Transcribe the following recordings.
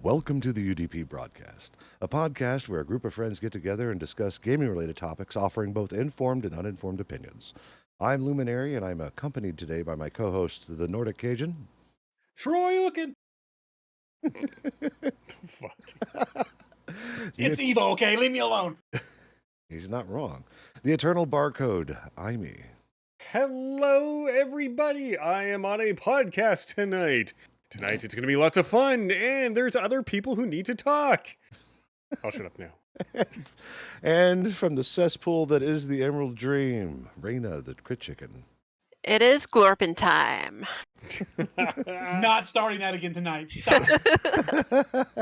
Welcome to the UDP broadcast, a podcast where a group of friends get together and discuss gaming-related topics, offering both informed and uninformed opinions. I'm Luminari, and I'm accompanied today by my co-host, the Nordic Cajun. Troy looking. Fuck. It's Evo, okay? Leave me alone. He's not wrong. The Eternal Barcode, Imi. Hello, everybody. I am on a podcast tonight. Tonight it's going to be lots of fun, and there's other people who need to talk. I'll shut up now. And from the cesspool that is the Emerald Dream, Raina, the Crit Chicken. It is Glorpin time. Not starting that again tonight. Stop.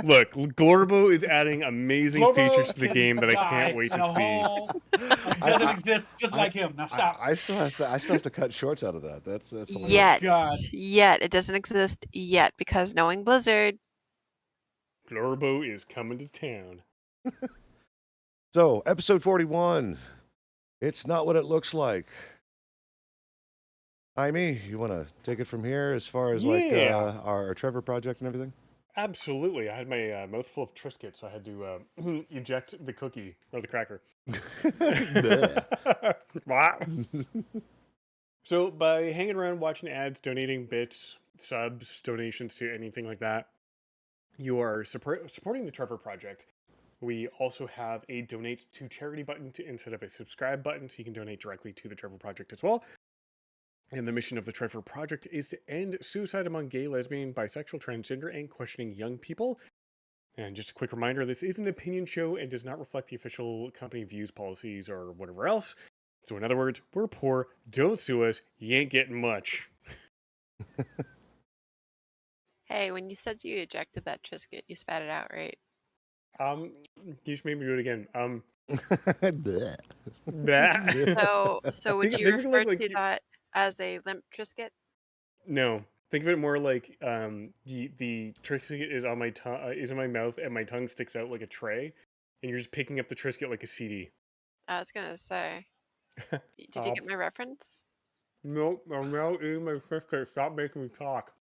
Look, Glorbo is adding amazing Glorbo features to the can game that I die can't wait in to a see. hole. He doesn't exist just like him. Now stop. I still have to cut shorts out of that. That's hilarious. Yet it doesn't exist yet because knowing Blizzard. Glorbo is coming to town. So, episode 41. It's not what it looks like. Imi, you want to take it from here as far as our Trevor project and everything? Absolutely. I had my mouthful of Triscuit, so I had to eject the cookie or the cracker. So by hanging around, watching ads, donating bits, subs, donations to anything like that, you are supporting the Trevor Project. We also have a donate to charity button instead of a subscribe button, so you can donate directly to the Trevor Project as well. And the mission of the Trevor Project is to end suicide among gay, lesbian, bisexual, transgender, and questioning young people. And just a quick reminder, this is an opinion show and does not reflect the official company views, policies, or whatever else. So in other words, we're poor, don't sue us, you ain't getting much. Hey, when you said you ejected that Triscuit, you spat it out, right? You just made me do it again. Bleh. So would you refer to that as a limp Triscuit? No. Think of it more like the Triscuit is on my tongue, is in my mouth, and my tongue sticks out like a tray, and you're just picking up the Triscuit like a CD. I was gonna say. Did you get my reference? No, I'm now eating my Triscuit. Stop making me talk.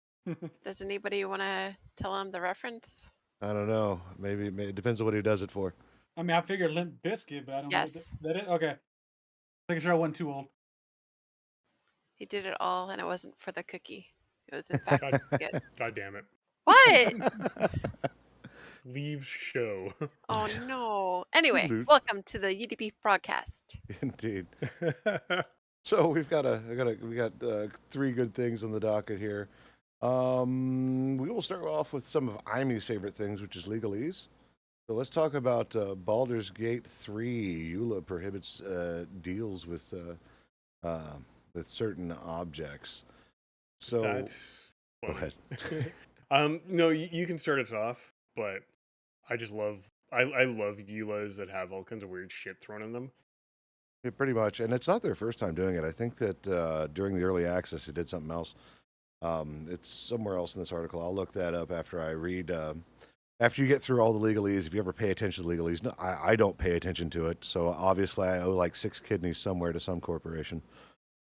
Does anybody want to tell him the reference? I don't know. Maybe it depends on what he does it for. I mean, I figured Limp Biscuit, but I don't know. Yes. Is that it? Okay. Making sure I wasn't too old. He did it all, and it wasn't for the cookie. It was in fact God, Triscuit. God damn it. What? Leaves show. Oh no. Anyway, Dude. welcome to the UDP broadcast. Indeed. So we got three good things on the docket here. We will start off with some of Imi's favorite things, which is legalese. So let's talk about Bauldurs Gate 3. EULA prohibits deals with certain objects. So That's go funny. ahead. No, you can start us off, but I just love I love EULAs that have all kinds of weird shit thrown in them. Yeah, pretty much, and it's not their first time doing it. I think that during the early access, it did something else. It's somewhere else in this article. I'll look that up after I read. After you get through all the legalese, if you ever pay attention to legalese, no, I don't pay attention to it. So obviously, I owe like 6 kidneys somewhere to some corporation.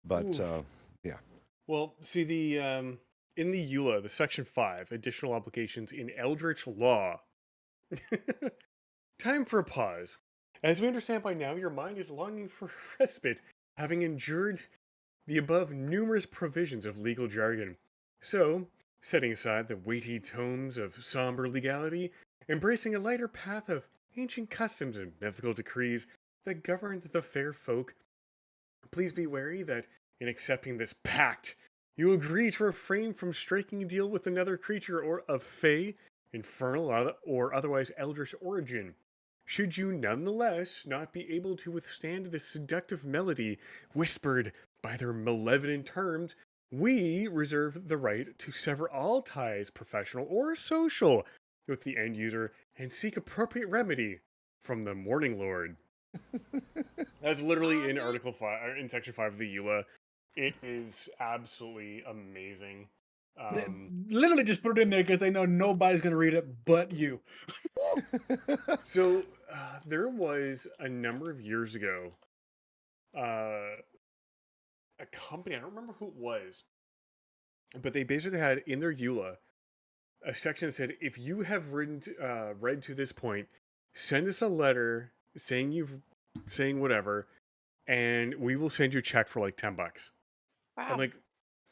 But yeah. Well, see the in the EULA, the Section 5, additional obligations in Eldritch Law. Time for a pause. As we understand by now, your mind is longing for respite, having endured the above numerous provisions of legal jargon. So, setting aside the weighty tomes of somber legality, embracing a lighter path of ancient customs and mythical decrees that governed the fair folk, please be wary that in accepting this pact, you agree to refrain from striking a deal with another creature or of fey, infernal, or otherwise eldritch origin. Should you nonetheless not be able to withstand the seductive melody whispered by their malevolent terms, we reserve the right to sever all ties, professional or social, with the end user and seek appropriate remedy from the Morning Lord. That's literally in Article 5, in Section 5 of the EULA. It is absolutely amazing. They literally just put it in there because they know nobody's going to read it but you. So there was a number of years ago, a company, I don't remember who it was, but they basically had in their EULA a section that said, if you have read to this point, send us a letter saying whatever, and we will send you a check for like $10. And Wow. like I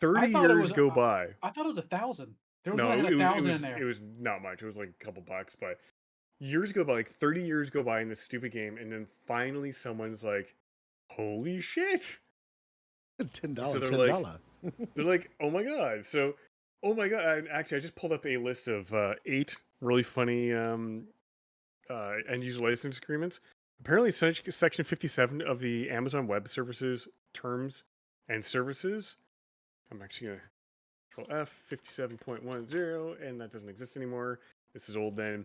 30 thought it years was. go by. I thought it was 1,000. There was one No, that had it was 1,000 in it there. was not much. It was like a couple bucks, but years go by, like 30 years go by in this stupid game, and then finally someone's like, "Holy shit!" $10, So they're like, "Oh my god!" So, oh my god! Actually, I just pulled up a list of 8 really funny end user license agreements. Apparently, Section 57 of the Amazon Web Services terms and services. I'm actually gonna Control F 57.10, and that doesn't exist anymore. This is old then.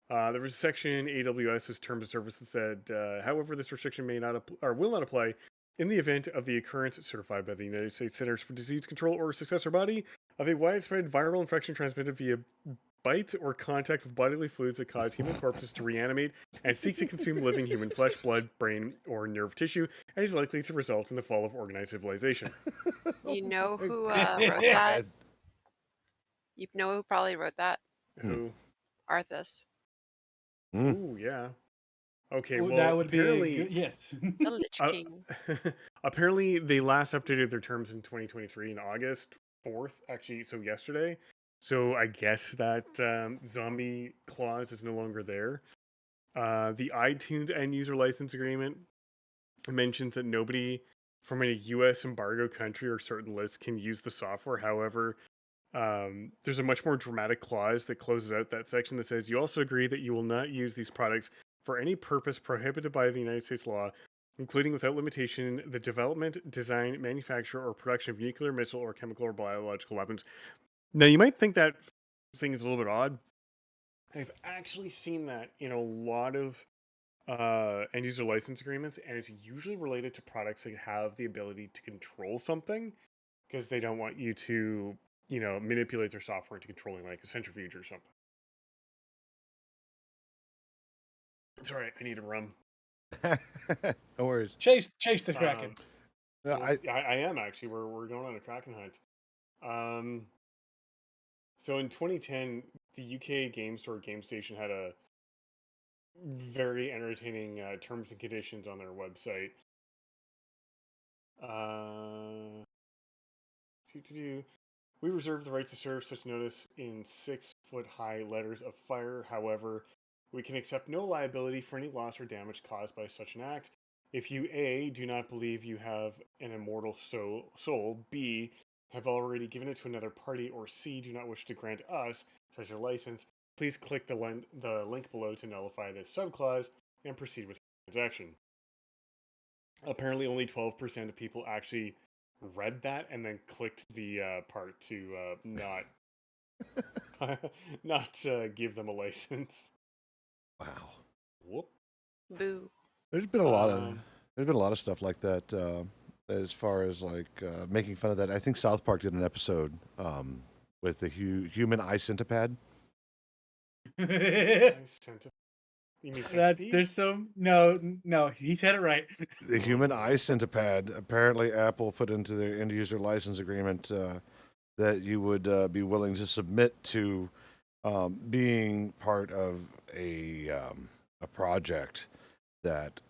There was a section AWS's terms of service that said, however, this restriction may not or will not apply in the event of the occurrence certified by the United States Centers for Disease Control or successor body of a widespread viral infection transmitted via bite or contact with bodily fluids that cause human corpses to reanimate and seek to consume living human flesh, blood, brain, or nerve tissue, and is likely to result in the fall of organized civilization. You know who wrote God. that? You know who probably wrote that? Who? Arthas. Ooh, yeah. Okay, well, that would apparently, be a good. Yes. The Lich King. apparently they last updated their terms in 2023 in August 4th, actually, so yesterday. So I guess that zombie clause is no longer there. The iTunes end user license agreement mentions that nobody from a U.S. embargo country or certain lists can use the software. However, there's a much more dramatic clause that closes out that section that says you also agree that you will not use these products for any purpose prohibited by the United States law, including without limitation the development, design, manufacture, or production of nuclear, missile, or chemical or biological weapons. Now, you might think that thing is a little bit odd. I've actually seen that in a lot of end user license agreements, and it's usually related to products that have the ability to control something because they don't want you to, manipulate their software into controlling like a centrifuge or something. It's all right. I need a rum. No worries. Chase the Kraken. I am actually. We're going on a Kraken hunt. So in 2010, the UK game store GameStation had a very entertaining terms and conditions on their website. We reserve the right to serve such notice in 6-foot-high letters of fire. However, we can accept no liability for any loss or damage caused by such an act. If you A, do not believe you have an immortal soul, B, have already given it to another party, or C, do not wish to grant us such a license, please click the link below to nullify this subclause and proceed with the transaction. Apparently, only 12% of people actually read that and then clicked the part to not give them a license. Wow. Whoop. Boo. There's been a lot of stuff like that as far as like making fun of that. I think South Park did an episode with the human eye centipede. You mean That centipede? there's some no. He said it right. The human eye centipede. Apparently, Apple put into their end user license agreement that you would be willing to submit to being part of a project that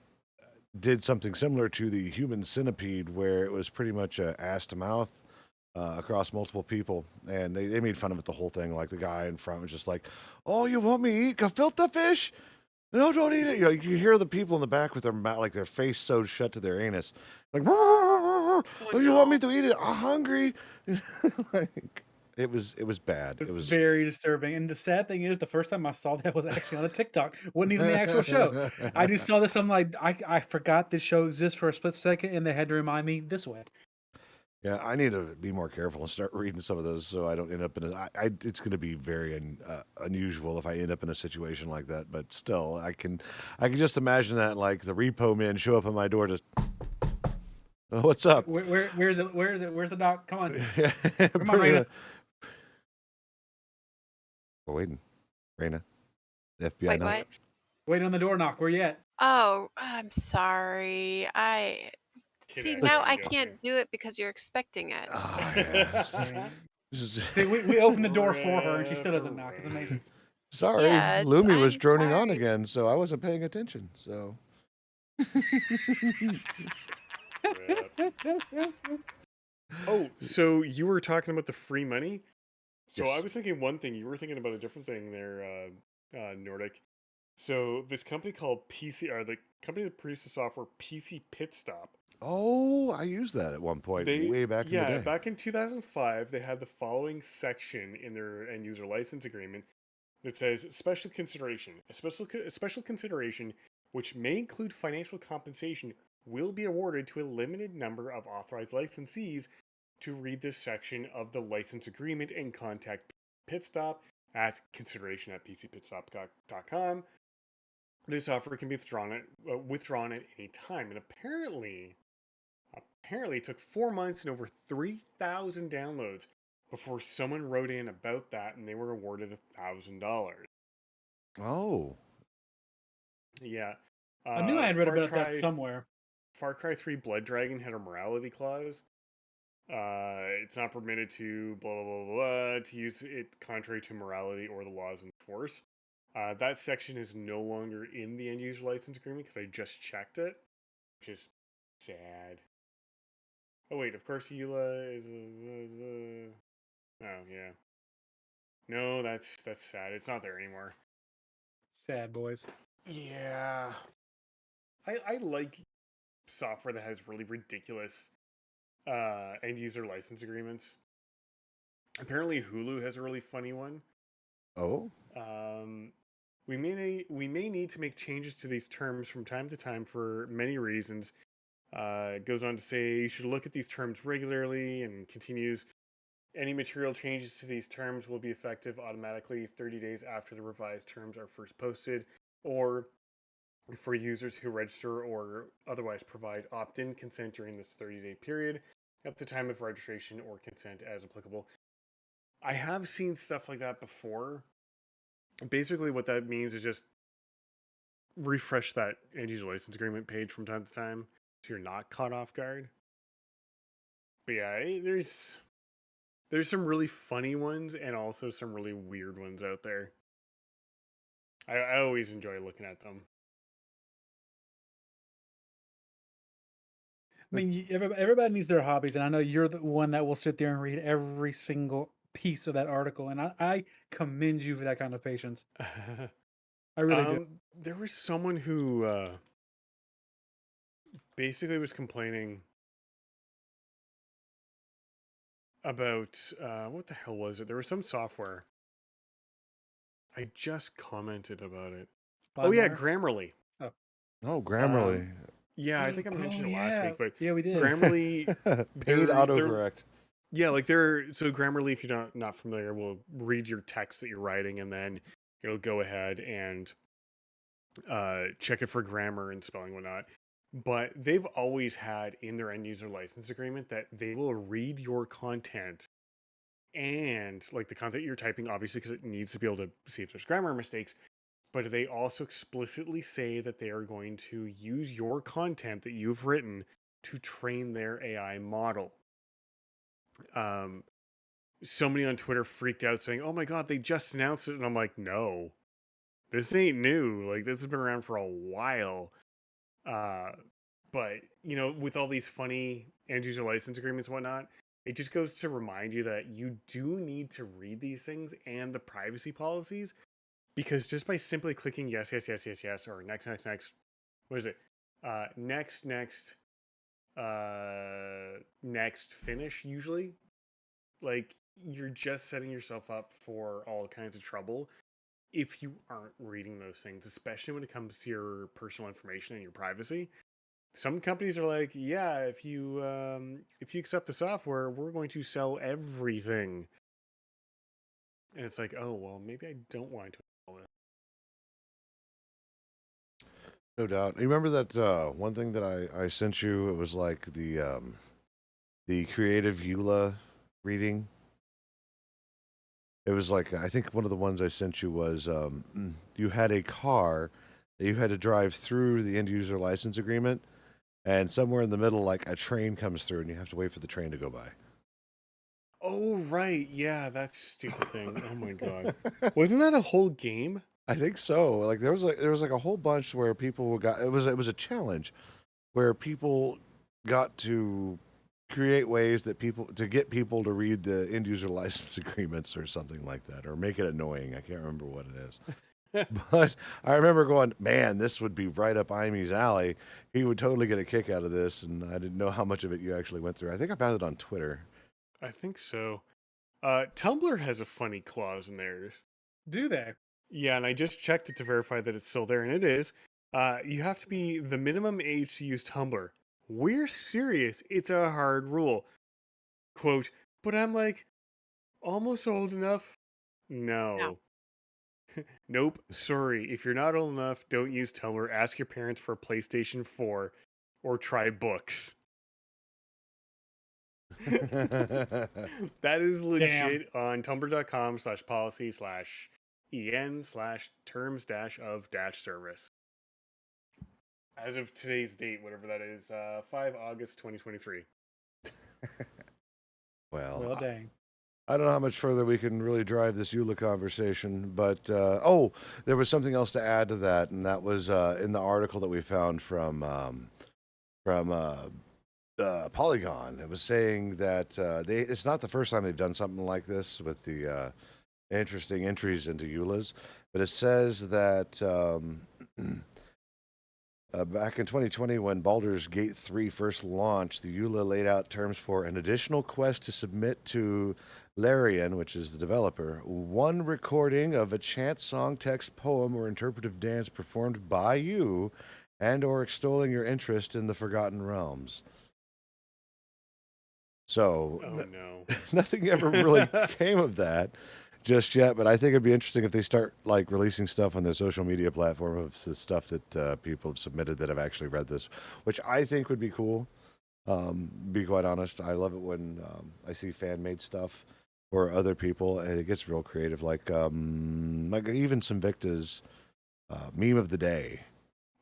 did something similar to the human centipede, where it was pretty much ass to mouth across multiple people, and they made fun of it the whole thing. Like the guy in front was just like, "Oh, you want me to eat gefilte fish? No, don't eat it." You hear the people in the back with their mouth, like their face sewed shut to their anus, like, "Oh, you want me to eat it? I'm hungry." Like it was bad. It's It was very disturbing. And the sad thing is, the first time I saw that was actually on a TikTok. Wasn't even the actual show. I just saw this. I'm like, I forgot this show exists for a split second, and they had to remind me this way. Yeah, I need to be more careful and start reading some of those so I don't end up in it's going to be very unusual if I end up in a situation like that. But still, I can just imagine that, like the repo men show up at my door, just, "Oh, what's up?" Where's it? Where's the doc? Come on. Come on, Raina. We're waiting, Raina. The FBI. Wait, knock. what? Wait on the door knock. Where you at? Oh, I'm sorry. See, Kid now acting, I guessing. can't do it because you're expecting it. Oh, yeah. See, we opened the door for her, and she still doesn't knock. It's amazing. Sorry, Yeah, Lumi was I'm droning on sorry. again, so I wasn't paying attention. So Oh, so you were talking about the free money? So I yes. was thinking one thing. You were thinking about a different thing there, Nordic. So this company called PC, or the company that produces the software PC Pit Stop. Oh, I used that at one point, way back in the day. Back in 2005, they had the following section in their end user license agreement that says special consideration. A special consideration, which may include financial compensation, will be awarded to a limited number of authorized licensees. To read this section of the license agreement and contact Pitstop at consideration@pcpitstop.com. This offer can be withdrawn at any time, and apparently it took 4 months and over 3,000 downloads before someone wrote in about that, and they were awarded $1,000. Oh, Yeah. I knew I had read Far about that Cry somewhere. Far Cry 3 Blood Dragon had a morality clause. It's not permitted to blah blah blah blah to use it contrary to morality or the laws in force. That section is no longer in the end user license agreement because I just checked it, which is sad. Oh wait, of course EULA is oh yeah. No, that's sad. It's not there anymore. Sad boys. Yeah. I like software that has really ridiculous end user license agreements. Apparently Hulu has a really funny one. oh, We may need to make changes to these terms from time to time for many reasons. It goes on to say you should look at these terms regularly, and continues. Any material changes to these terms will be effective automatically 30 days after the revised terms are first posted, or for users who register or otherwise provide opt-in consent during this 30-day period at the time of registration or consent as applicable. I have seen stuff like that before. Basically, what that means is just refresh that end user license agreement page from time to time so you're not caught off guard. But yeah, there's some really funny ones and also some really weird ones out there. I always enjoy looking at them. I mean, everybody needs their hobbies, and I know you're the one that will sit there and read every single piece of that article, and I commend you for that kind of patience. I really do. There was someone who basically was complaining about what the hell was it? There was some software. I just commented about it. Oh yeah, LimeWire? Grammarly. oh, Grammarly. Yeah, I think I mentioned it last week, but yeah, we did. Grammarly Paid autocorrect. Yeah, like so Grammarly, if you're not familiar, will read your text that you're writing, and then it'll go ahead and check it for grammar and spelling and whatnot. But they've always had in their end user license agreement that they will read your content and like the content you're typing, obviously, because it needs to be able to see if there's grammar mistakes. But they also explicitly say that they are going to use your content that you've written to train their AI model. Somebody on Twitter freaked out saying, "Oh my God, they just announced it." And I'm like, no, this ain't new. Like, this has been around for a while. But, with all these funny end user license agreements and whatnot, it just goes to remind you that you do need to read these things and the privacy policies, because just by simply clicking yes, yes, yes, yes, yes, or next, next, next, what is it? Next, next, finish, usually, like, you're just setting yourself up for all kinds of trouble if you aren't reading those things, especially when it comes to your personal information and your privacy. Some companies are like, yeah, if you accept the software, we're going to sell everything. And it's like, oh, well, maybe I don't want to install it. No doubt. You remember that one thing that I sent you? It was like the creative EULA reading. It was like, I think one of the ones I sent you was you had a car that you had to drive through the end user license agreement, and somewhere in the middle, like a train comes through, and you have to wait for the train to go by. Oh, right. Yeah, that stupid thing. Oh my god. Wasn't that a whole game? I think so. Like there was a whole bunch where people got it was a challenge where people got to create ways that people to get people to read the end user license agreements or something like that, or make it annoying. I can't remember what it is. But I remember going, man, this would be right up Imy's alley. He would totally get a kick out of this, and I didn't know how much of it you actually went through. I think I found it on Twitter. I think so. Tumblr has a funny clause in theirs. Do they? Yeah, and I just checked it to verify that it's still there, and it is. You have to be the minimum age to use Tumblr. We're serious. It's a hard rule. Quote, but I'm like, almost old enough? No. No. Nope. Sorry. If you're not old enough, don't use Tumblr. Ask your parents for a PlayStation 4 or try books. That is legit on tumblr.com/policy/en/terms-of-service. As of today's date, whatever that is, 5 August 2023. Well, dang. I don't know how much further we can really drive this EULA conversation, but there was something else to add to that, and that was in the article that we found from Polygon. It was saying that it's not the first time they've done something like this with the interesting entries into EULAs, but it says that back in 2020, when Bauldurs Gate 3 first launched, the EULA laid out terms for an additional quest to submit to Larian, which is the developer, one recording of a chant, song, text, poem, or interpretive dance performed by you and or extolling your interest in the Forgotten Realms. So, Oh no. nothing ever really came of that just yet, but I think it'd be interesting if they start like releasing stuff on their social media platform of the stuff that people have submitted that have actually read this, which I think would be cool. Be quite honest, I love it when I see fan-made stuff or other people, and it gets real creative. Like even some Victa's meme of the day.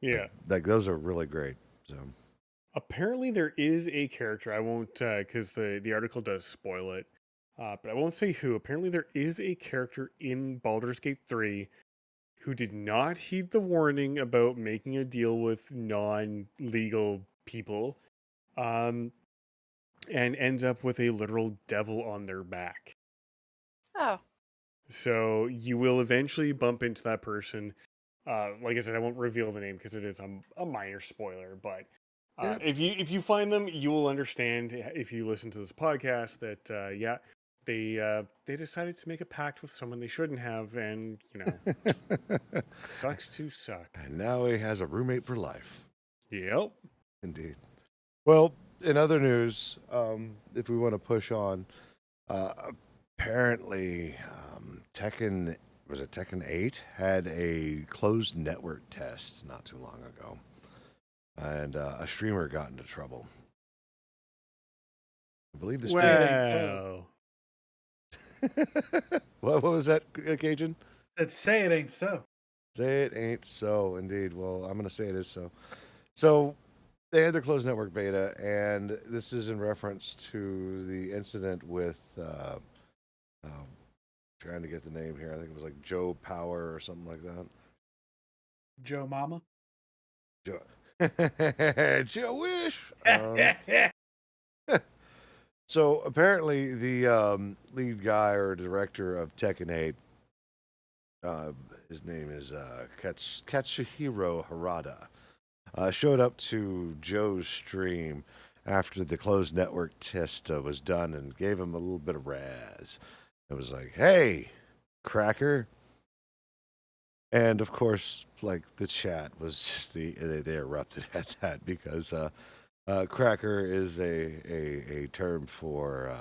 Yeah. Like those are really great. So Apparently, there is a character. I won't, because the article does spoil it. But I won't say who. Apparently, there is a character in Baldur's Gate 3 who did not heed the warning about making a deal with non-legal people, and ends up with a literal devil on their back. Oh, So you will eventually bump into that person. Like I said, I won't reveal the name because it is a minor spoiler. But Yep. if you find them, you will understand if you listen to this podcast that they decided to make a pact with someone they shouldn't have, and sucks to suck. And now he has a roommate for life. Yep. Indeed. Well, in other news, if we want to push on, apparently Tekken, was it Tekken 8, had a closed network test not too long ago. And a streamer got into trouble. I believe the streamer... Wow. What was that, Cajun? Let's say it ain't so. Say it ain't so, indeed. Well, I'm going to say it is so. So they had their closed network beta, and this is in reference to the incident with, trying to get the name here. I think it was like Joe Power or something like that. Joe Mama. Joe, Joe Wish. So apparently the lead guy or director of Tekken 8, his name is Katsuhiro Harada, showed up to Joe's stream after the closed network test was done and gave him a little bit of razz. It was like, hey, cracker. And of course, like the chat was just they erupted at that because cracker is a term for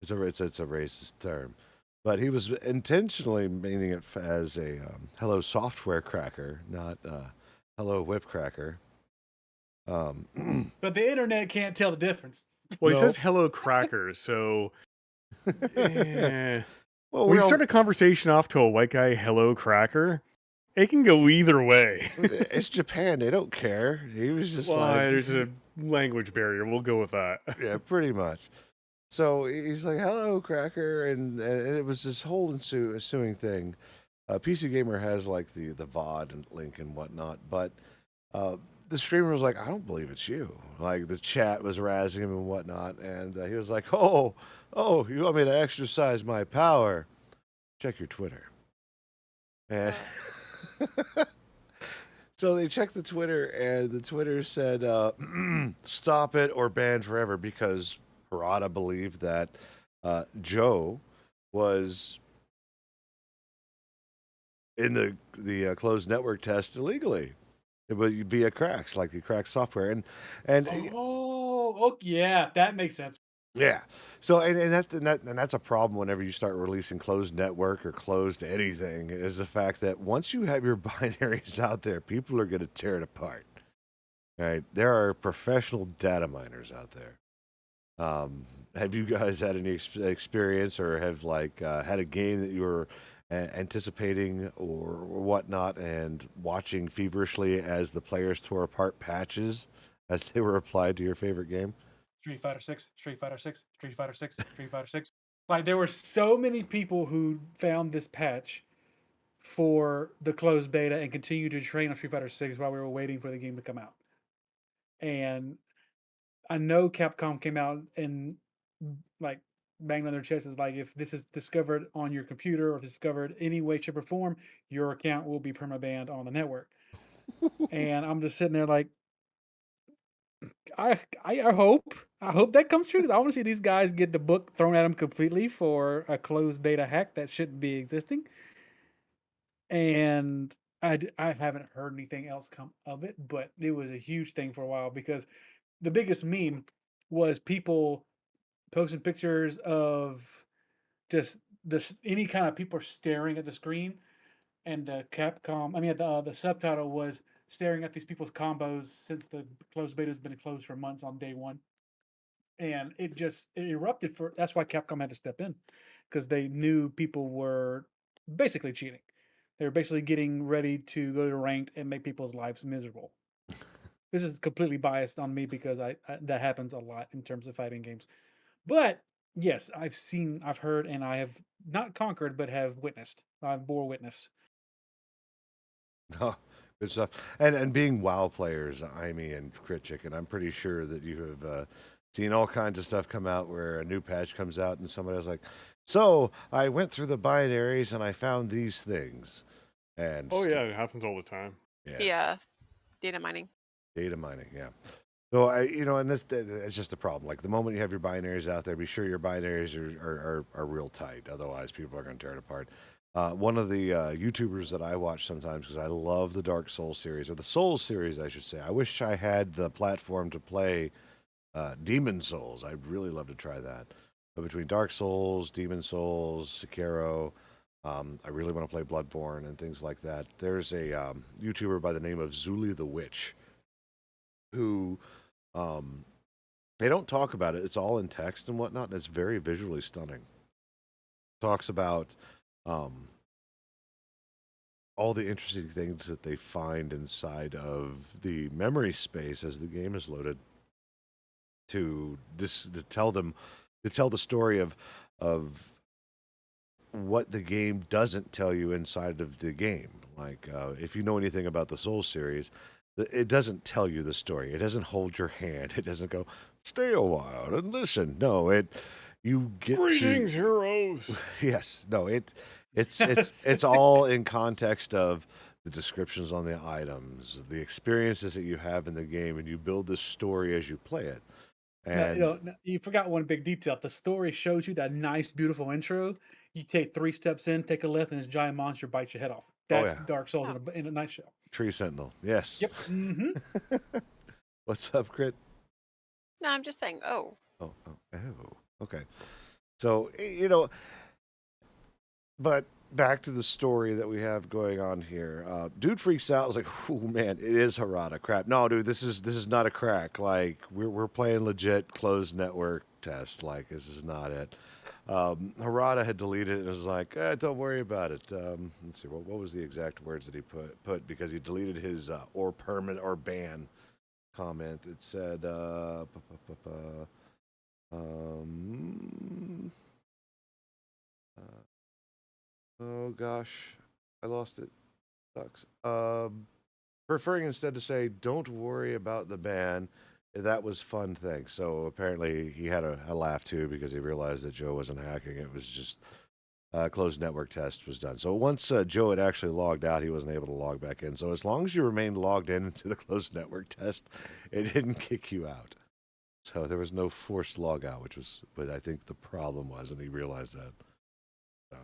it's a racist term, but he was intentionally meaning it as a hello software cracker, not hello whip cracker. But the internet can't tell the difference. Well, he No. says hello cracker, so Well, when you start a conversation off to a white guy, hello cracker, it can go either way. It's Japan; they don't care. He was just Well, like, there's a language barrier. We'll go with that. yeah, pretty much. So he's like, "Hello, Cracker," and it was this whole ensuing thing. PC Gamer has like the VOD and link and whatnot, but uh, the streamer was like, "I don't believe it's you." Like the chat was razzing him and whatnot, and he was like, "Oh, you want me to exercise my power? Check your Twitter." And so they checked the Twitter, and the Twitter said, "Stop it or ban forever," because Harada believed that Joe was in the closed network test illegally. It was via cracks, like the crack software, and Oh, yeah, that makes sense. yeah. So and that's a problem whenever you start releasing closed network or closed anything is the fact that once you have your binaries out there, people are going to tear it apart. Right? There are professional data miners out there. Have you guys had any experience or have like had a game that you were anticipating or whatnot and watching feverishly as the players tore apart patches as they were applied to your favorite game? Street Fighter 6, Street Fighter 6, Street Fighter 6, Street Fighter 6. Like there were so many people who found this patch for the closed beta and continued to train on Street Fighter 6 while we were waiting for the game to come out. And I know Capcom came out and like banged on their chests is like if this is discovered on your computer or discovered any way, shape, or form, your account will be permabanned on the network. And I'm just sitting there like, I hope that comes true. 'Cause I want to see these guys get the book thrown at them completely for a closed beta hack that shouldn't be existing. And I haven't heard anything else come of it, but it was a huge thing for a while because the biggest meme was people posting pictures of just this any kind of people staring at the screen, and the subtitle was staring at these people's combos since the closed beta has been closed for months on day one, and it erupted for. That's why Capcom had to step in because they knew people were basically cheating. They were basically getting ready to go to ranked and make people's lives miserable. This is completely biased on me because I that happens a lot in terms of fighting games. But yes, I've heard, and I have not conquered, but have witnessed. I've bore witness. Oh, good stuff. And being WoW players, Amy and Crit Chicken, I'm pretty sure that you have seen all kinds of stuff come out where a new patch comes out and somebody was like, "So I went through the binaries and I found these things." And Oh yeah, it happens all the time. yeah, Yeah, data mining. data mining, yeah. So and this it's just a problem. Like the moment you have your binaries out there, be sure your binaries are real tight. Otherwise, people are going to tear it apart. One of the YouTubers that I watch sometimes because I love the Dark Souls series or the Souls series, I should say. I wish I had the platform to play Demon Souls. I'd really love to try that. But between Dark Souls, Demon Souls, Sekiro, I really want to play Bloodborne and things like that. There's a YouTuber by the name of Zuli the Witch who um, they don't talk about it. It's all in text and whatnot, and it's very visually stunning. Talks about um, all the interesting things that they find inside of the memory space as the game is loaded to tell the story of what the game doesn't tell you inside of the game. Like if you know anything about the Soul series, it doesn't tell you the story. It doesn't hold your hand. It doesn't go, stay a while and listen. No, you get Greetings, to heroes. yes, no, it's all in context of the descriptions on the items, the experiences that you have in the game, and you build this story as you play it. Now, And you forgot one big detail. The story shows you that nice, beautiful intro. You take 3 steps in, take a left, and this giant monster bites your head off. oh That's yeah, Dark Souls Oh, in a nutshell. Tree Sentinel, yes. Yep. Hmm. What's up, Crit? no, I'm just saying. Oh, Oh, okay. So but back to the story that we have going on here. Dude freaks out. I was like, "Oh man, it is Harada crap." No, dude, this is not a crack. Like we're playing legit closed network test. Like this is not it. Harada had deleted it and was like, "Don't worry about it." Let's see, what was the exact words that he put because he deleted his or permanent or ban comment. It said, Um. Oh gosh, I lost it. Sucks. Preferring instead to say, "Don't worry about the ban." That was fun. Thanks. So apparently he had a laugh too because he realized that Joe wasn't hacking. It was just closed network test was done. So once Joe had actually logged out, he wasn't able to log back in. So as long as you remained logged in into the closed network test, it didn't kick you out. So there was no forced log out, which was what I think the problem was, and he realized that. So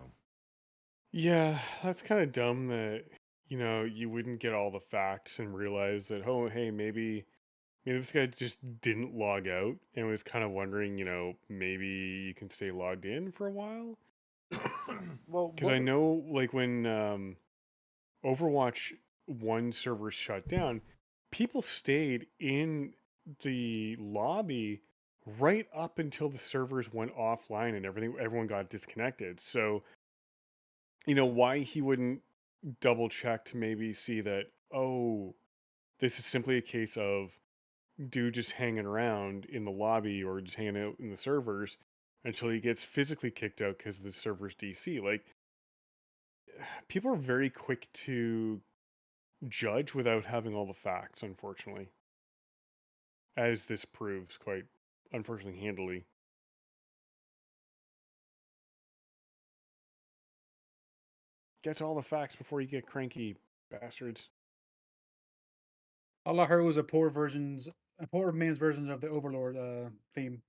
Yeah, that's kind of dumb that, you wouldn't get all the facts and realize that, oh, hey, maybe this guy just didn't log out and was kind of wondering, maybe you can stay logged in for a while. well, Because I know, like, when Overwatch 1 servers shut down, people stayed in the lobby right up until the servers went offline and everyone got disconnected. So, why he wouldn't double check to maybe see that, oh, this is simply a case of dude just hanging around in the lobby or just hanging out in the servers until he gets physically kicked out because the server's DC. Like, people are very quick to judge without having all the facts, unfortunately. As this proves quite, unfortunately, handily. Get to all the facts before you get cranky, bastards. All I heard was a poor man's versions of the Overlord theme.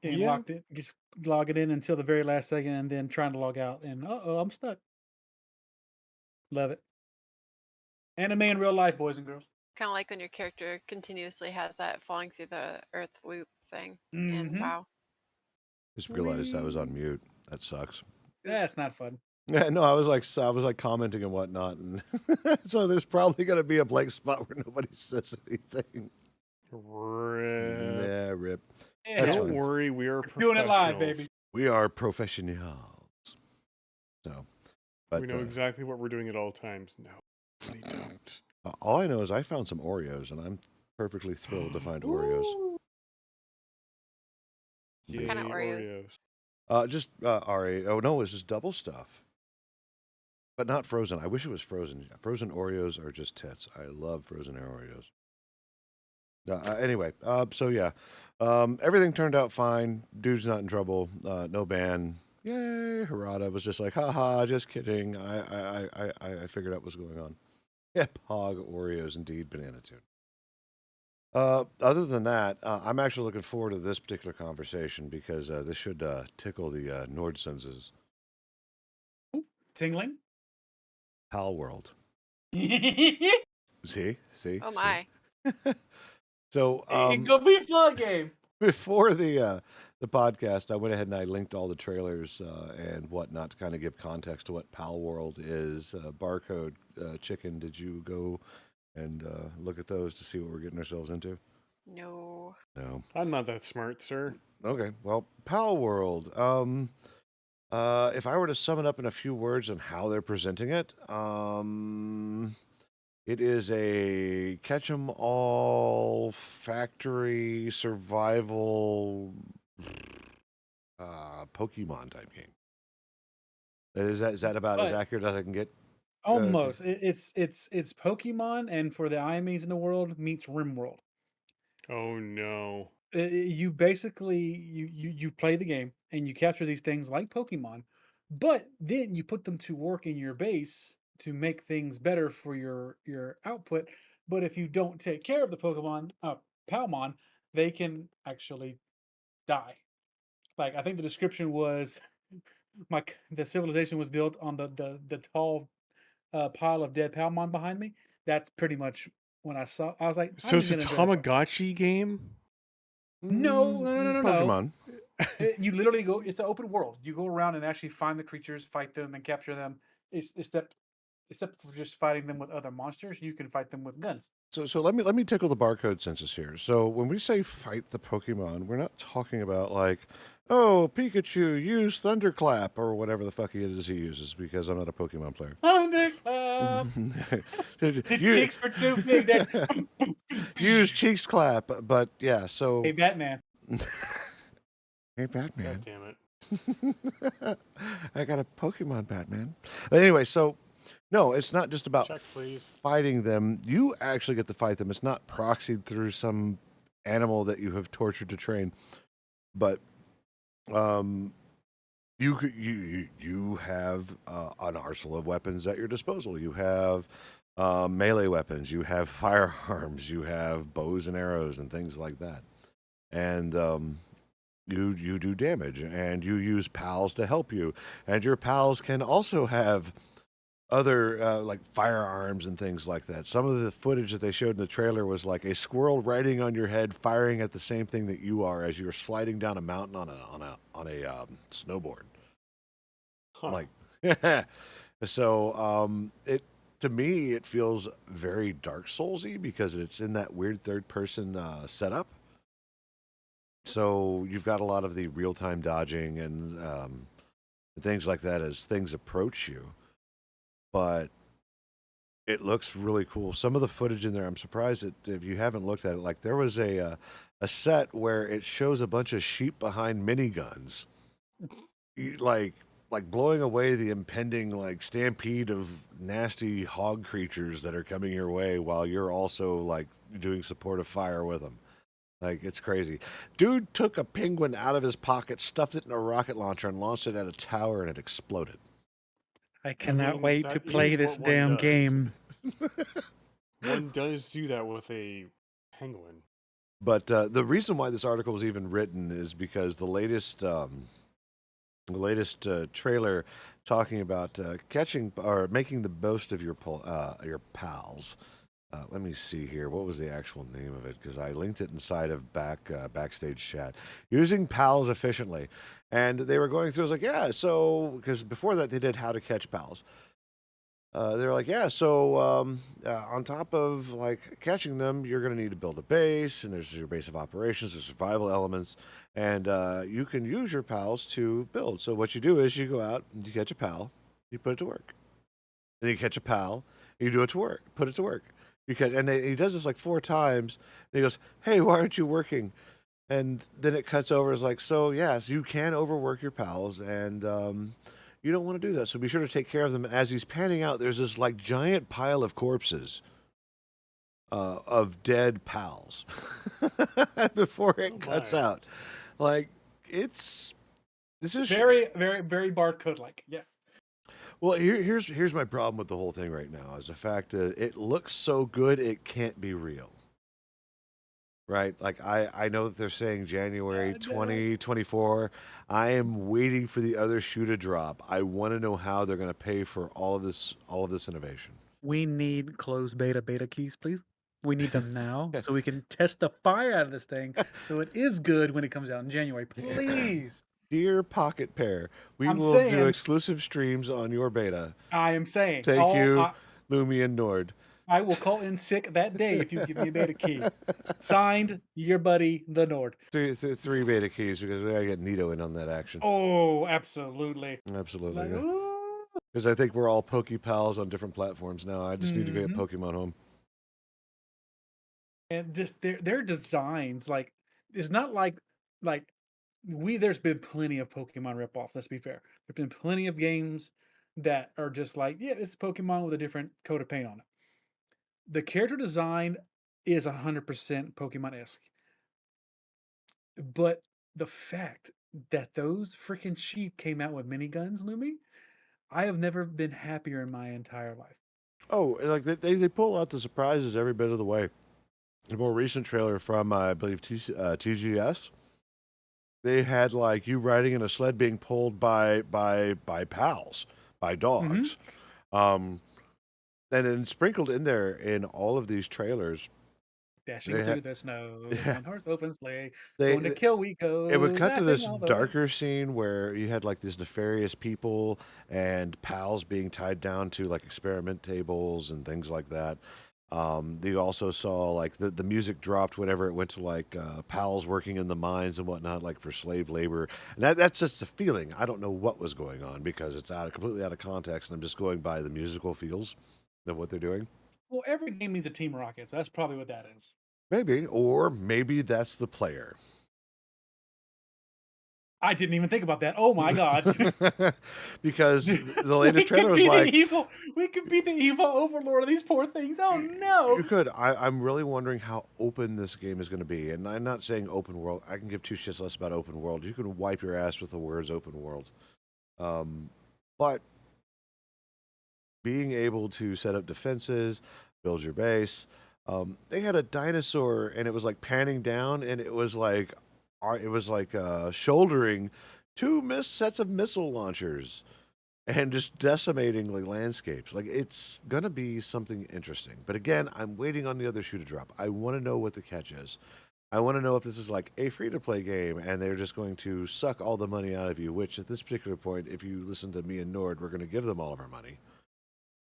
Getting Yeah, locked in, just logging in until the very last second, and then trying to log out, and I'm stuck. Love it. Anime in real life, boys and girls. Kind of like when your character continuously has that falling through the earth loop thing. And Mm-hmm. wow. just realized I was on mute. That sucks. That's not fun. Yeah, no, I was like commenting and whatnot, and so there's probably gonna be a blank spot where nobody says anything. rip. Yeah, rip. Yeah, That's Don't fine. worry, we are doing it live, professionals. baby. We are professionals. So, but We know exactly what we're doing at all times. No, they don't. all I know is I found some Oreos, and I'm perfectly thrilled to find Oreos. Yay, kind of Oreos? Just Oh no, it's just double stuff, but not frozen. I wish it was frozen. Frozen Oreos are just tits. I love frozen Oreos. Anyway, so yeah, everything turned out fine. Dude's not in trouble. No ban. Yay! Harada was just like, haha, just kidding. I figured out what's going on. Yeah, Pog Oreos, indeed, banana tune. Other than that, I'm actually looking forward to this particular conversation because this should tickle the Nord senses. Tingling. Palworld. See? Oh my. So, It gonna be a fun game. before the podcast, I went ahead and I linked all the trailers and whatnot to kind of give context to what Palworld is. Barcode Chicken, did you go and look at those to see what we're getting ourselves into? No. No. I'm not that smart, sir. Okay. Well, Palworld. If I were to sum it up in a few words on how they're presenting it, it is a catch-em-all factory survival Pokemon type game. Is that about as But- accurate as I can get? Almost. It's Pokemon, and for the IMEs in the world meets RimWorld. Oh no. You basically you play the game and you capture these things like Pokemon, but then you put them to work in your base to make things better for your output. But if you don't take care of the Palmon, they can actually die. Like, I think the description was the civilization was built on the tall pile of dead Palmon behind me. That's pretty much when I saw. I was like, So I'm it's a just gonna enjoy the Tamagotchi game? No. Pokemon. You literally go. It's an open world. You go around and actually find the creatures, fight them, and capture them. Except for just fighting them with other monsters, you can fight them with guns. So let me tickle the barcode census here. So when we say fight the Pokemon, we're not talking about like, oh, Pikachu, use Thunderclap or whatever the fuck it is he uses, because I'm not a Pokemon player. Thunderclap. up. His You- cheeks were too big. That Use cheeks clap, but yeah. So hey, Batman. hey, Batman. God damn it. I got a Pokemon Batman. But anyway, so no, it's not just about Check, please. fighting them. You actually get to fight them. It's not proxied through some animal that you have tortured to train, but you have an arsenal of weapons at your disposal. You have melee weapons. You have firearms. You have bows and arrows and things like that, and you do damage, and you use pals to help you, and your pals can also have other like firearms and things like that. Some of the footage that they showed in the trailer was like a squirrel riding on your head, firing at the same thing that you are as you're sliding down a mountain on a snowboard. Huh. Like, so it to me it feels very Dark Soulsy because it's in that weird third person setup. So you've got a lot of the real time dodging and things like that as things approach you. But it looks really cool. Some of the footage in there, I'm surprised that if you haven't looked at it, like there was a set where it shows a bunch of sheep behind miniguns, like blowing away the impending like stampede of nasty hog creatures that are coming your way, while you're also like doing supportive fire with them. Like, it's crazy. Dude took a penguin out of his pocket, stuffed it in a rocket launcher, and launched it at a tower, and it exploded. I cannot mean, wait to that play is this what one damn does. game. One does do that with a penguin. But the reason why this article was even written is because the latest trailer talking about catching or making the most of your pals. Let me see here. What was the actual name of it? Because I linked it inside of backstage chat. Using pals efficiently, and they were going through. I was like, yeah. So because before that they did how to catch pals. They were like, yeah. So on top of like catching them, you're going to need to build a base, and there's your base of operations, there's survival elements, and you can use your pals to build. So what you do is you go out and you catch a pal, you put it to work. Then you catch a pal, you do it to work, put it to work. He does this like 4 times. And he goes, "Hey, why aren't you working?" And then it cuts over. It's like, so yes, you can overwork your pals, and you don't want to do that. So be sure to take care of them. And as he's panning out, there's this like giant pile of corpses of dead pals before it cuts my. out. Like this is Very, very, very barcode like. Yes. Well, here's my problem with the whole thing right now is the fact that it looks so good it can't be real. Right? Like I know that they're saying January 2024. I am waiting for the other shoe to drop. I want to know how they're going to pay for all of this innovation. We need closed beta keys, please. We need them now so we can test the fire out of this thing so it is good when it comes out in January. Please. Dear Pocket Pair, we I'm will do saying- exclusive streams on your beta. I am saying. Thank you, Lumi and Nord. I will call in sick that day if you give me a beta key. Signed, your buddy, the Nord. Three beta keys because we gotta get Nito in on that action. Oh, absolutely. Absolutely. Like, yeah. ooh. Because I think we're all Pokepals on different platforms now. I just need to get Pokemon home. And just their designs, like it's not like there's been plenty of Pokemon ripoffs, let's be fair. There've been plenty of games that are just like, yeah, it's Pokemon with a different coat of paint on it. The character design is 100% Pokemon-esque. But the fact that those freaking sheep came out with miniguns, Lumi, I have never been happier in my entire life. Oh, like they pull out the surprises every bit of the way. The more recent trailer from, I believe, TGS, they had like you riding in a sled being pulled by pals, by dogs. And then sprinkled in there in all of these trailers, Dashing They through had- the snow, Yeah. one horse open sleigh, they going to kill we go. it would cut to laughing this all the way. darker scene where you had like these nefarious people and pals being tied down to like experiment tables and things like that. You also saw like the music dropped whenever it went to like pals working in the mines and whatnot, like for slave labor. And that's just a feeling. I don't know what was going on because it's completely out of context, and I'm just going by the musical feels. of what they're doing. Well, every game needs a Team Rocket, so that's probably what that is. Maybe, or maybe that's the player. I didn't even think about that. Oh my god. Because the latest we trailer could was be like, the evil. We could be the evil overlord of these poor things. Oh you no. could. I'm really wondering how open this game is going to be. And I'm not saying open world. I can give two shits less about open world. You can wipe your ass with the words open world. But being able to set up defenses, build your base. They had a dinosaur, and it was like panning down, and it was like shouldering two sets of missile launchers, and just decimating like landscapes. Like, it's gonna be something interesting. But again, I'm waiting on the other shoe to drop. I want to know what the catch is. I want to know if this is like a free-to-play game, and they're just going to suck all the money out of you. Which, at this particular point, if you listen to me and Nord, we're going to give them all of our money.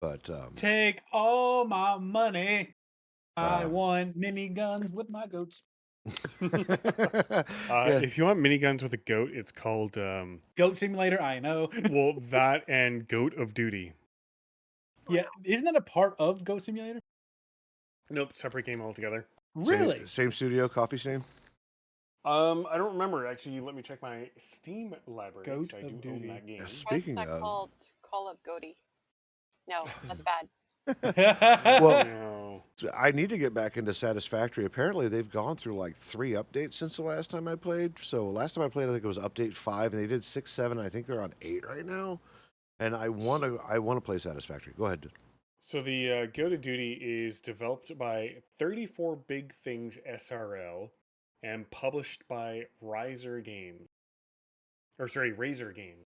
But Take all my money. I Uh, want miniguns with my goats. yeah, If you want miniguns with a goat, it's called Goat Simulator, I know. well, that and Goat of Duty. Yeah, isn't that a part of Goat Simulator? Nope, separate game altogether. Really? same studio, Coffee Stain. I don't remember actually. Let me check my Steam library. Goat 'Cause I of do own Duty. that game. Speaking What's that of, called? Call Up Goaty. No, that's bad. Well, No. I need to get back into Satisfactory. Apparently, they've gone through like 3 updates since the last time I played. So last time I played, I think it was update 5, and they did 6, 7. I think they're on 8 right now. And I want to play Satisfactory. Go ahead. So the Goat of Duty is developed by 34 Big Things SRL and published by Razor Games. Or sorry, Razor Games.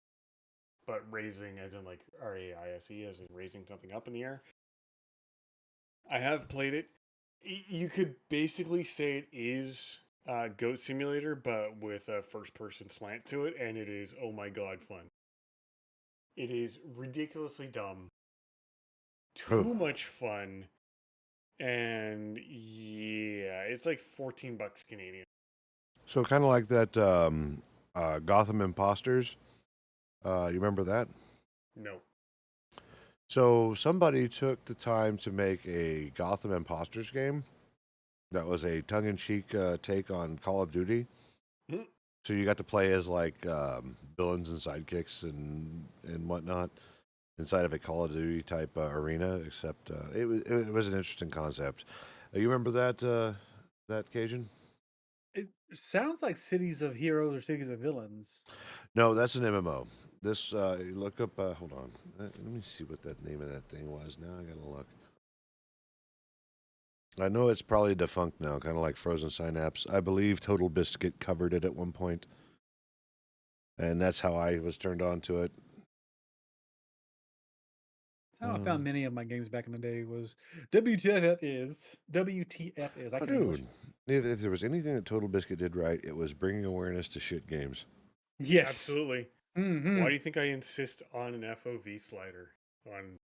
But raising as in like RAISE, as in raising something up in the air. I have played it. You could basically say it is Goat Simulator, but with a first-person slant to it, and it is, oh my god, fun. It is ridiculously dumb, too much fun, and yeah, it's like $14 Canadian. So kind of like that Gotham Imposters. You remember that? No. So somebody took the time to make a Gotham Imposters game that was a tongue-in-cheek take on Call of Duty. Hmm. So you got to play as like villains and sidekicks and whatnot inside of a Call of Duty type arena. Except it was an interesting concept. You remember that Cajun? It sounds like Cities of Heroes or Cities of Villains. No, that's an MMO. This look up. Hold on. Let me see what that name of that thing was. Now I gotta look. I know it's probably defunct now, kind of like Frozen Synapse. I believe Total Biscuit covered it at one point, and that's how I was turned on to it. That's how I found many of my games back in the day was WTF is. I Oh, can't English. dude, if there was anything that Total Biscuit did right, it was bringing awareness to shit games. Yes. Absolutely. Mhm. Why do you think I insist on an FOV slider on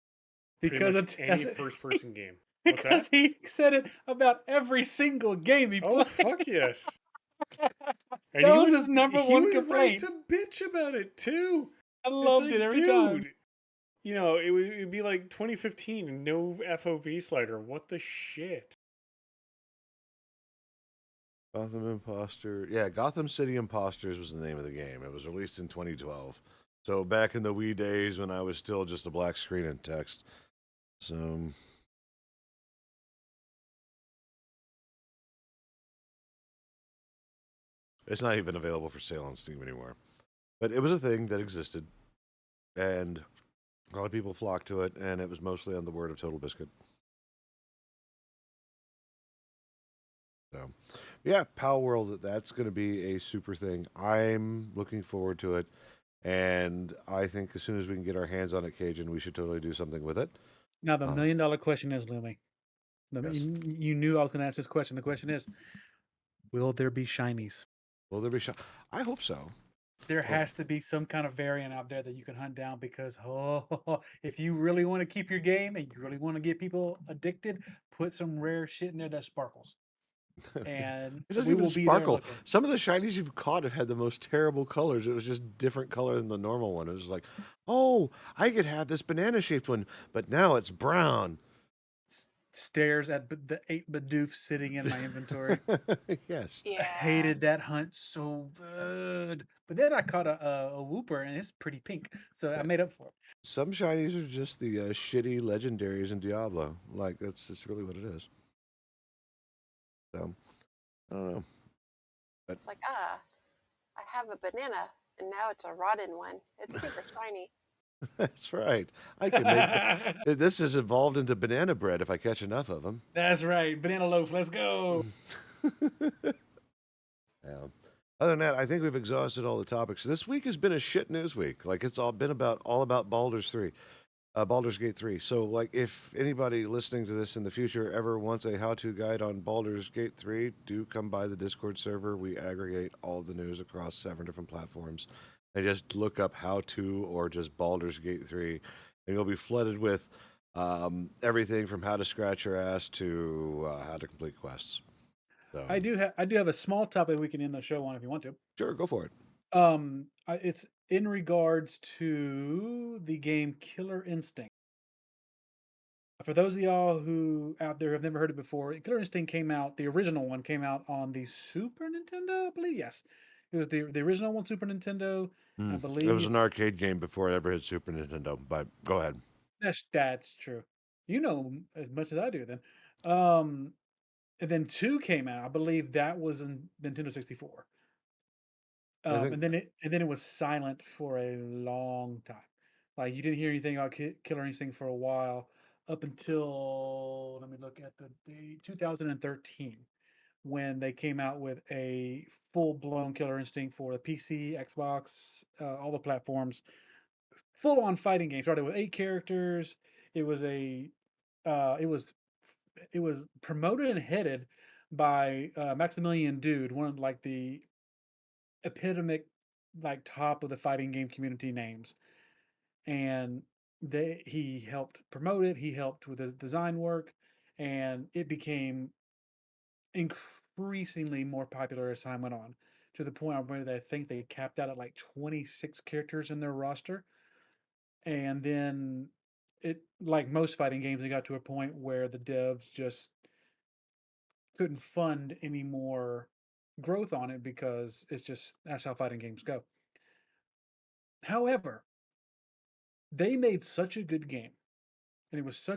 Because pretty much any first-person game? What's that? Because he said it about every single game he Oh, played. fuck yes. And That he was would- his number he one would complaint. Write to bitch about it too. I It's loved like, it every dude, time. you know, it'd be like 2015 and no FOV slider. What the shit? Gotham Imposter. Yeah, Gotham City Imposters was the name of the game. It was released in 2012. So back in the wee days when I was still just a black screen and text. So it's not even available for sale on Steam anymore. But it was a thing that existed, and a lot of people flocked to it, and it was mostly on the word of Total Biscuit. So, yeah, Palworld, that's going to be a super thing. I'm looking forward to it, and I think as soon as we can get our hands on it, Cajun, we should totally do something with it. Now the $1,000,000 question is, Lumi. Yes. You knew I was going to ask this question. The question is, will there be shinies? Will there be I hope so. There has to be some kind of variant out there that you can hunt down because if you really want to keep your game and you really want to get people addicted, put some rare shit in there that sparkles. And It doesn't we even will be there sparkle. looking. Some of the shinies you've caught have had the most terrible colors. It was just different color than the normal one. It was like, oh, I could have this banana shaped one, but now it's brown. stares at the 8 Bidoof sitting in my inventory. Yes. I Yeah. hated that hunt so bad. But then I caught a whooper, and it's pretty pink, so I Yeah. made up for it. Some shinies are just the shitty legendaries in Diablo. Like, that's just really what it is. So, I don't know. But It's like, I have a banana, and now it's a rotten one. It's super shiny. that's right. I can make this has evolved into banana bread if I catch enough of them. That's right. Banana loaf, let's go. Yeah. Other than that, I think we've exhausted all the topics. This week has been a shit news week. Like, it's all been about Baldur's 3. Baldur's Gate 3. So, like, if anybody listening to this in the future ever wants a how-to guide on Baldur's Gate 3, do come by the Discord server. We aggregate all the news across 7 different platforms. And just look up how-to or just Baldur's Gate 3, and you'll be flooded with everything from how to scratch your ass to how to complete quests. So, I do have a small topic we can end the show on if you want to. sure, go for it. It's in regards to the game Killer Instinct. For those of y'all who out there have never heard it before, Killer Instinct came out. The original one came out on the Super Nintendo, I believe. Yes, it was the original one, Super Nintendo. I It was believe an arcade game before it ever hit Super Nintendo, but go ahead. that's true. You know as much as I do. Then, um, and then 2 came out. I believe that was in Nintendo 64. I think And then it was silent for a long time. Like you didn't hear anything about Killer Instinct for a while, up until let me look at the date 2013, when they came out with a full blown Killer Instinct for the PC, Xbox, all the platforms, full on fighting game. Started with 8 characters. It was a it was it was promoted and headed by Maximilian Dude, one of like the epitomic like top of the fighting game community names, and he helped promote it, he helped with the design work, and it became increasingly more popular as time went on, to the point where I think they capped out at like 26 characters in their roster. And then it, like most fighting games, it got to a point where the devs just couldn't fund any more growth on it, because it's just that's how fighting games go. However, they made such a good game, and it was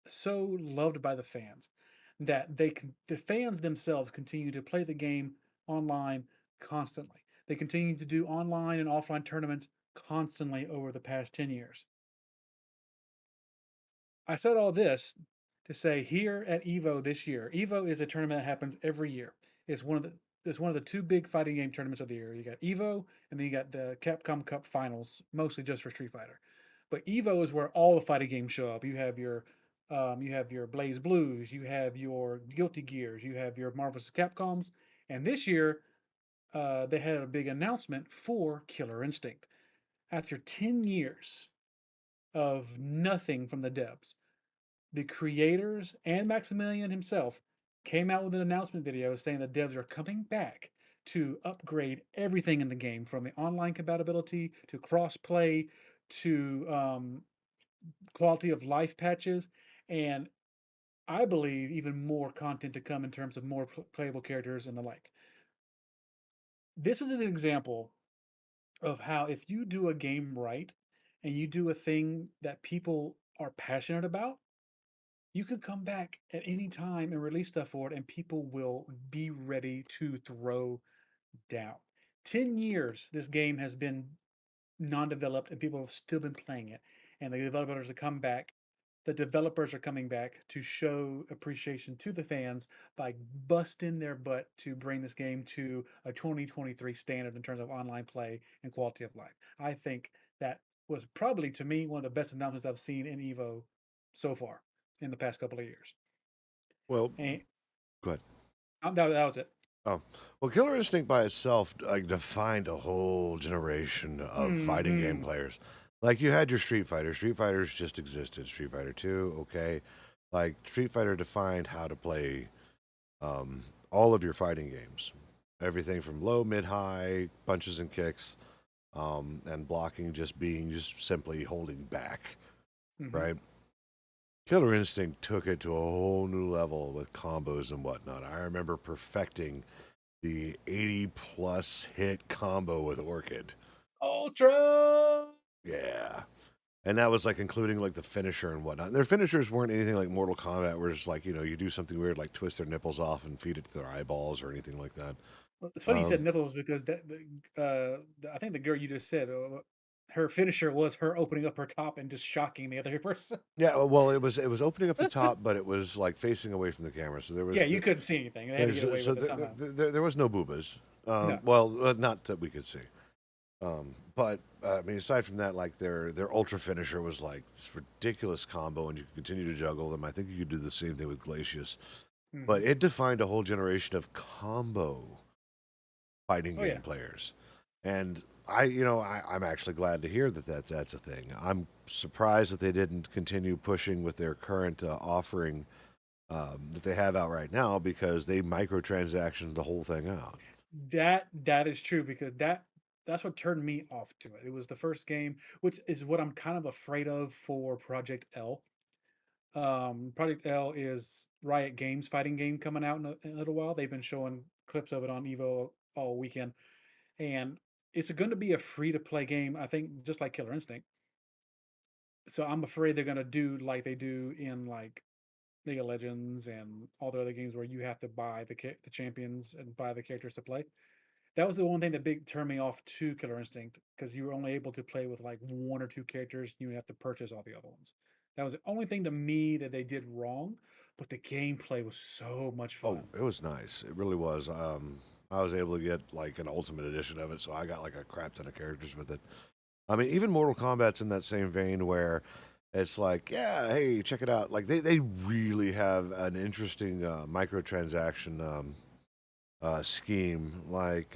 so loved by the fans, that the fans themselves continue to play the game online constantly. They continue to do online and offline tournaments constantly over the past 10 years. I said all this to say, here at Evo this year, Evo is a tournament that happens every year. It's one of the 2 big fighting game tournaments of the year. You got Evo, and then you got the Capcom Cup Finals, mostly just for Street Fighter. But Evo is where all the fighting games show up. You have your Blaze Blues, you have your Guilty Gears, you have your Marvel vs. Capcoms, and this year they had a big announcement for Killer Instinct. After 10 years of nothing from the devs, the creators and Maximilian himself came out with an announcement video saying the devs are coming back to upgrade everything in the game, from the online compatibility to crossplay to quality of life patches, and I believe even more content to come in terms of more playable characters and the like. This is an example of how, if you do a game right and you do a thing that people are passionate about, you could come back at any time and release stuff for it, and people will be ready to throw down. 10 years this game has been non-developed, and people have still been playing it. And the developers are coming back to show appreciation to the fans by busting their butt to bring this game to a 2023 standard in terms of online play and quality of life. I think that was probably, to me, one of the best announcements I've seen in Evo so far in the past couple of years. Well, And go ahead. that was it. Oh, well, Killer Instinct by itself like defined a whole generation of fighting game Hmm. players. Like, you had your Street Fighter. Street Fighters just existed. Street Fighter 2, okay. Like, Street Fighter defined how to play all of your fighting games. Everything from low, mid, high, punches and kicks, and blocking just being just simply holding back, Mhm. right? Killer Instinct took it to a whole new level with combos and whatnot. I remember perfecting the 80 plus hit combo with Orchid. Ultra. Yeah. And that was like including like the finisher and whatnot. And their finishers weren't anything like Mortal Kombat, where it's like, you do something weird like twist their nipples off and feed it to their eyeballs or anything like that. Well, it's funny you said Um, nipples because I think the girl you just said, her finisher was her opening up her top and just shocking the other person. yeah, well, it was opening up the top, but it was like facing away from the camera. So there Yeah, was you couldn't see anything. They had to get away with it somehow. there was no boobas. No. Well, not that we could see. But I mean, aside from that, like their ultra finisher was like this ridiculous combo, and you could continue to juggle them. I think you could do the same thing with Glacius, but Mhm. it defined a whole generation of combo fighting Oh game yeah. players, and I'm actually glad to hear that that's a thing. I'm surprised that they didn't continue pushing with their current offering that they have out right now because they microtransaction the whole thing out. That is true because that's what turned me off to it. It was the first game, which is what I'm kind of afraid of for Project L. Project L is Riot Games fighting game coming out in a little while. They've been showing clips of it on Evo all weekend, and it's going to be a free to play game. I think just like Killer Instinct. So I'm afraid they're going to do like they do in like League of Legends and all the other games where you have to buy the champions and buy the characters to play. That was the one thing that big turned me off to Killer Instinct because you were only able to play with like one or two characters. You would have to purchase all the other ones. That was the only thing to me that they did wrong, but the gameplay was so much Oh, fun. it was nice. It really was. I was able to get like an ultimate edition of it, so I got like a crap ton of characters with it. I mean, even Mortal Kombat's in that same vein where it's like, yeah, hey, check it out. Like they really have an interesting microtransaction scheme. Like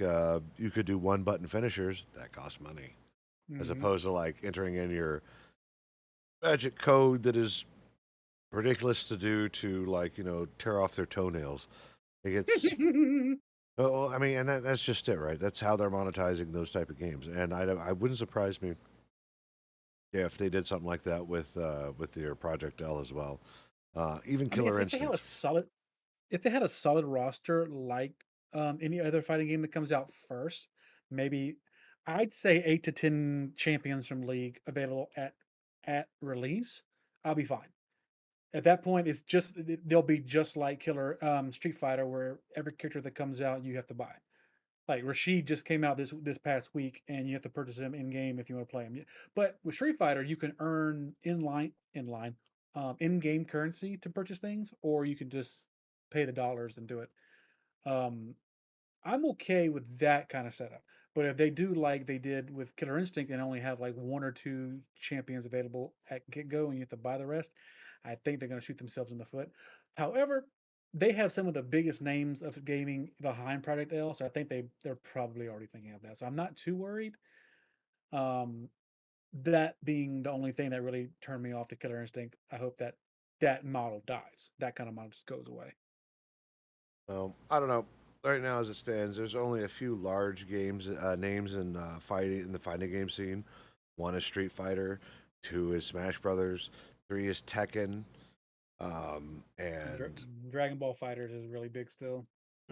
you could do one button finishers that cost money, as Hmm. opposed to like entering in your magic code that is ridiculous to do to like tear off their toenails. Like it's oh, I mean, and that's just it, right? That's how they're monetizing those type of games, and I wouldn't surprise me if they did something like that with their Project L as well. Even I mean, Killer if they had a Instinct. solid, if they had a solid roster like any other fighting game that comes out first, maybe I'd say 8 to 10 champions from League available at release. I'll be fine. At that point, they'll be just like Killer Street Fighter, where every character that comes out you have to buy. Like Rashid just came out this past week, and you have to purchase him in game if you want to play him. But with Street Fighter, you can earn in game currency to purchase things, or you can just pay the dollars and do it. Um, I'm okay with that kind of setup. But if they do like they did with Killer Instinct and only have like one or two champions available at get go and you have to buy the rest, I think they're going to shoot themselves in the foot. However, they have some of the biggest names of gaming behind Project L, so I think they're probably already thinking of that. So I'm not too worried. Um, that being the only thing that really turned me off to Killer Instinct, I hope that model dies. That kind of model just goes away. I don't know. Right now, as it stands, there's only a few large games names in fighting in the fighting game scene. One is Street Fighter, two is Smash Brothers, three is Tekken, Dra- and Dragon Ball Fighters is really big still.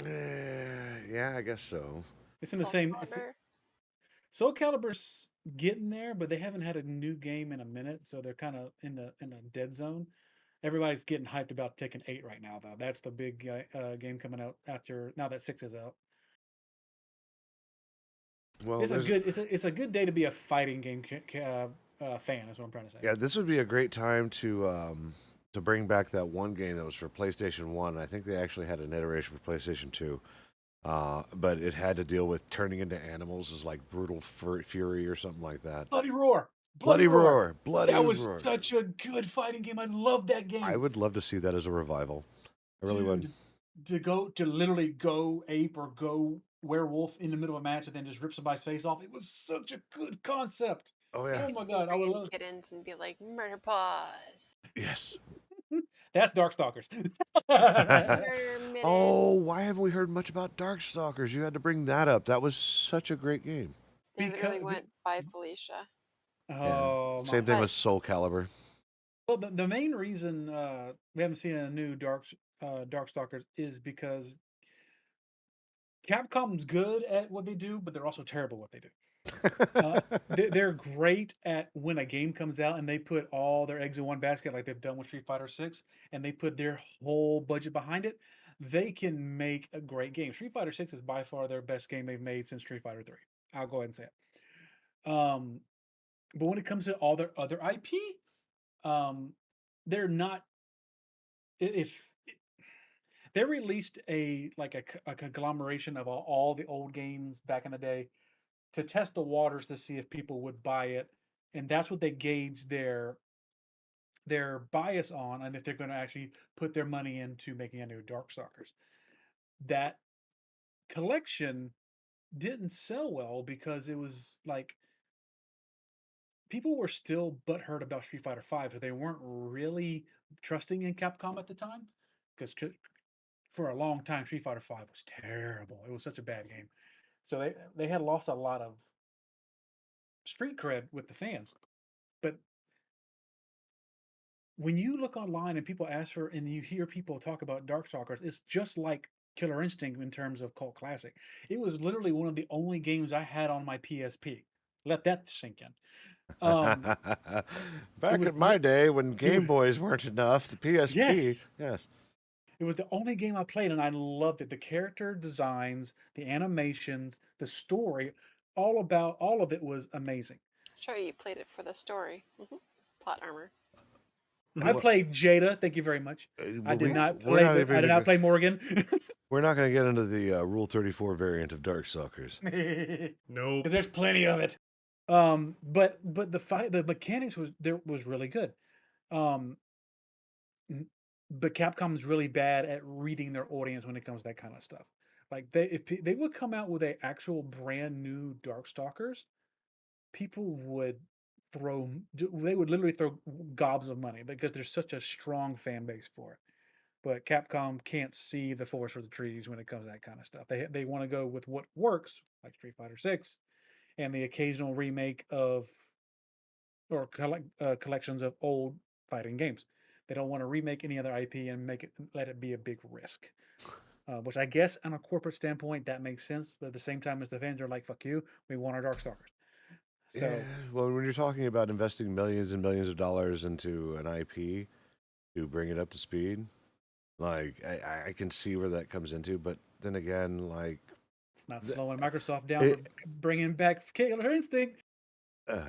yeah, I guess so. It's in the Soul same. Calibur. Soul Calibur's getting there, but they haven't had a new game in a minute, so they're kind of in a dead zone. Everybody's getting hyped about Tekken 8 right now, though. That's the big game coming out after now that 6 is out. Well, It's a there's good it's a good day to be a fighting game fan. Is what I'm trying to say. yeah, this would be a great time to bring back that one game that was for PlayStation 1. I think they actually had an iteration for PlayStation 2. But it had to deal with turning into animals as like brutal fury or something like that. Bloody Roar, Bloody Bloody Roar. Roar, Bloody That was Roar. such a good fighting game. I love that I game, would love to see that as a revival. I really would. dude. To literally go ape or go werewolf in the middle of a match and then just rip somebody's face off. It was such a good concept. Oh yeah, Oh my god, I Bring would in love. kittens and be like, murder paws. yes. That's Darkstalkers. Murder midden. Oh, why haven't we heard much about Darkstalkers? You had to bring that up. That was such a great game. They because literally went by Felicia. Yeah. oh my, Same thing But with Soul Calibur. Well, the main reason we haven't seen a new Darkstalkers is because Capcom's good at what they do, but they're also terrible at what they do. They're great at when a game comes out and they put all their eggs in one basket, like they've done with Street Fighter 6, and they put their whole budget behind it. They can make a great game. Street Fighter 6 is by far their best game they've made since Street Fighter 3. I'll go ahead and say it. But when it comes to all their other IP, um, they're not. If they released a conglomeration of all the old games back in the day to test the waters to see if people would buy it, and that's what they gauge their bias on, and if they're going to actually put their money into making a new Darkstalkers. That collection didn't sell well because it was like people were still butthurt about Street Fighter 5, so they weren't really trusting in Capcom at the time. Because for a long time, Street Fighter 5 was terrible. It was such a bad game. So they had lost a lot of street cred with the fans. But when you look online and people ask for, and you hear people talk about Darkstalkers, it's just like Killer Instinct in terms of cult classic. It was literally one of the only games I had on my PSP. Let that sink in. It Back was in my day, when it Game was Boys weren't enough, the PSP, yes, yes. it was the only game I played, and I loved it. The character designs, the animations, the story, all of it was amazing. Sure, you played it for the story. Plot armor. I Well, played Jada. Thank you very much. I did not we're play not I did not even play Morgan. we're not going to get into the Rule 34 variant of Darkstalkers. Because Nope. there's plenty of it. But the mechanics was really good. Um, but Capcom's really bad at reading their audience when it comes to that kind of stuff. Like they would come out with a actual brand new Darkstalkers, people would they would literally throw gobs of money because there's such a strong fan base for it. But Capcom can't see the forest for the trees when it comes to that kind of stuff. They want to go with what works, like Street Fighter 6 and the occasional remake of or collections of old fighting games. They don't want to remake any other IP and let it be a big risk. Which I guess on a corporate standpoint that makes sense. But at the same time, as the fans are like, "Fuck you, we want our Darkstalkers." Yeah, So well, when you're talking about investing millions and millions of dollars into an IP to bring it up to speed, like I can see where that comes into, but then again, like it's not the, slowing Microsoft down for it, bringing back Killer Instinct. uh,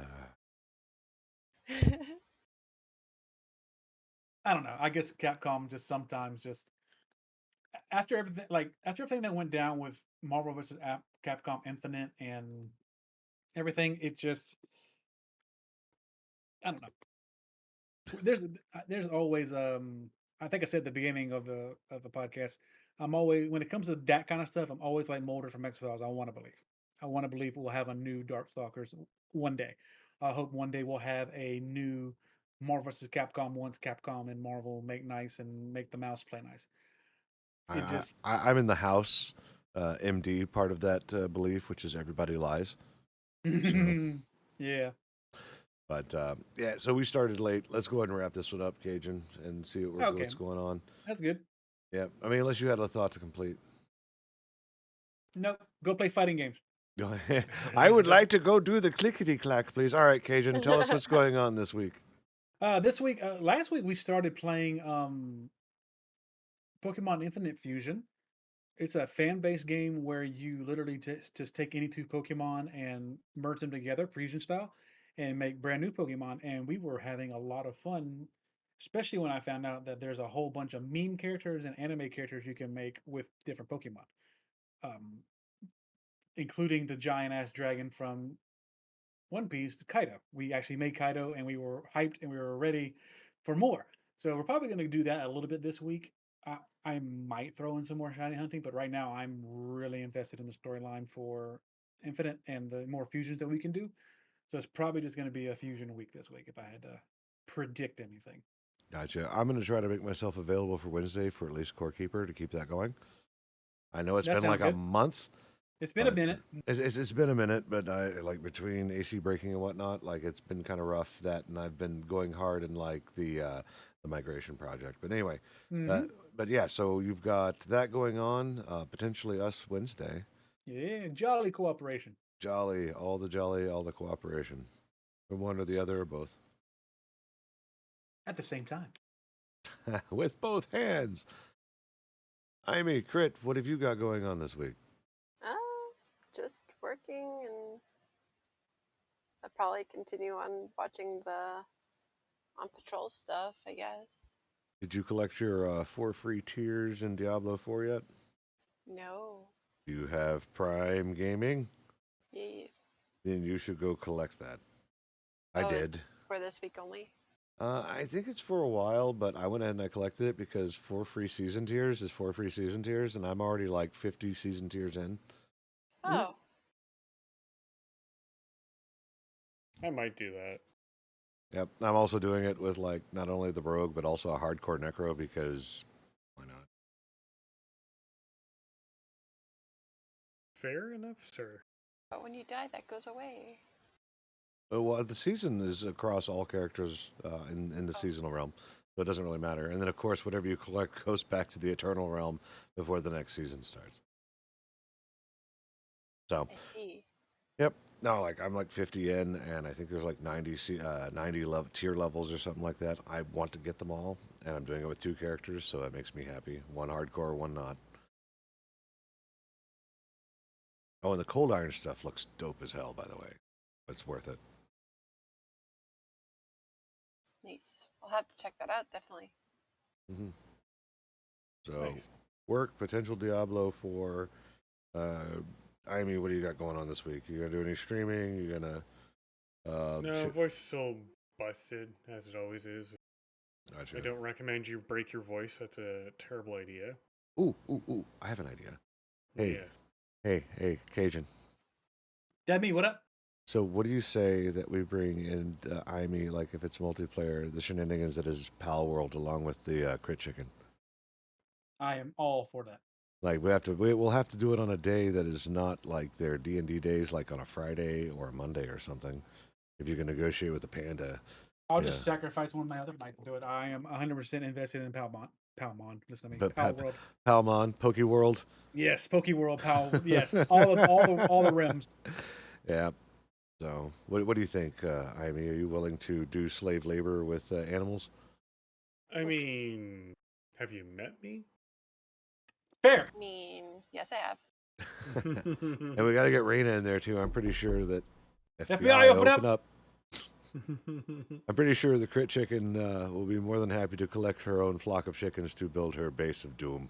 I don't know. I guess Capcom just sometimes just after everything that went down with Marvel versus Capcom Infinite and everything, it just I don't know. There's always I think I said at the beginning of the podcast, I'm always when it comes to that kind of stuff, I'm always like Mulder from X Files. I want to believe we'll have a new Darkstalkers one day. I hope one day we'll have a new Marvel versus Capcom once Capcom and Marvel make nice and make the mouse play nice. It just I'm in the house MD part of that belief, which is everybody lies. So, yeah. but yeah, so we started late. Let's go ahead and wrap this one up, Cajun, and see Okay, what's going on. that's good. Yeah, I mean, unless you had a thought to complete. Nope. Go play fighting games. I would like to go do the clickety clack, please. All right, Cajun, tell us what's going on this week. This week, last week we started playing Pokemon Infinite Fusion. It's a fan-based game where you literally just take any two Pokemon and merge them together, fusion style, and make brand new Pokemon. And we were having a lot of fun, especially when I found out that there's a whole bunch of meme characters and anime characters you can make with different Pokemon, um, including the giant ass dragon from One Piece, Kaido. We actually made Kaido, and we were hyped and we were ready for more. So we're probably going to do that a little bit this week. I might throw in some more shiny hunting, but right now I'm really invested in the storyline for Infinite and the more fusions that we can do. So it's probably just going to be a fusion week this week if I had to predict anything. Gotcha. I'm going to try to make myself available for Wednesday for at least Core Keeper to keep that going. I know it's That been sounds like a good. month, It's been a But minute. it's been a minute, but I like between AC breaking and whatnot, like it's been kind of rough. That and I've been going hard in like the migration project. But anyway, uh, Hmm. but yeah, so you've got that going on. Potentially us Wednesday. Yeah, jolly cooperation Jolly, all the cooperation from one or the other or both. at the same time. With both hands. I mean, Crit, what have you got going on this week? Just working, and I'll probably continue on watching the on patrol stuff, I guess. Did you collect your 4 free tiers in Diablo 4 yet? No. Do you have Prime Gaming? Yes. Then you should go collect that. I Oh, it's did. for this week only. I think it's for a while, but I went ahead and I collected it because 4 free season tiers is 4 free season tiers, and I'm already like 50 season tiers in. Oh, I might do that. Yep. I'm also doing it with like not only the rogue, but also a hardcore necro because why not? Fair enough, sir. but when you die, that goes away. Well, the season is across all characters in the Oh, seasonal realm, so it doesn't really matter. And then, of course, whatever you collect goes back to the eternal realm before the next season starts. So, I see. yep. No, like I'm like 50 in, and I think there's like 90 tier levels or something like that. I want to get them all, and I'm doing it with 2 characters, so that makes me happy. One hardcore, one not. Oh, and the cold iron stuff looks dope as hell, by the way. It's worth it. Nice. I'll have to check that out, definitely. Hmm. So, Nice. work, potential Diablo 4. I mean, what do you got going on this week? You gonna do any streaming? You gonna No, voice is still busted, as it always is. Gotcha. I don't recommend you break your voice. That's a terrible idea. Ooh! I have an idea. Hey, Yes. hey, Cajun. Demi, what up? So, what do you say that we bring in IME, like if it's multiplayer, the shenanigans that is Palworld, along with the crit chicken? I am all for that. Like we'll have to do it on a day that is not like their D&D days, like on a Friday or a Monday or something. If you can negotiate with the panda, I'll yeah. just sacrifice one of my other night to do it. I am 100% invested in Palmon. Listen to me. But Palworld. Palmon, Pokeworld. Yes, Pokeworld, Pal. Yes, all the rims. Yeah. So, what do you think? I mean, are you willing to do slave labor with animals? I mean, have you met me? Fair. I mean, yes, I have. And we got to get Raina in there too. I'm pretty sure that FBI, open up. I'm pretty sure the crit chicken will be more than happy to collect her own flock of chickens to build her base of doom.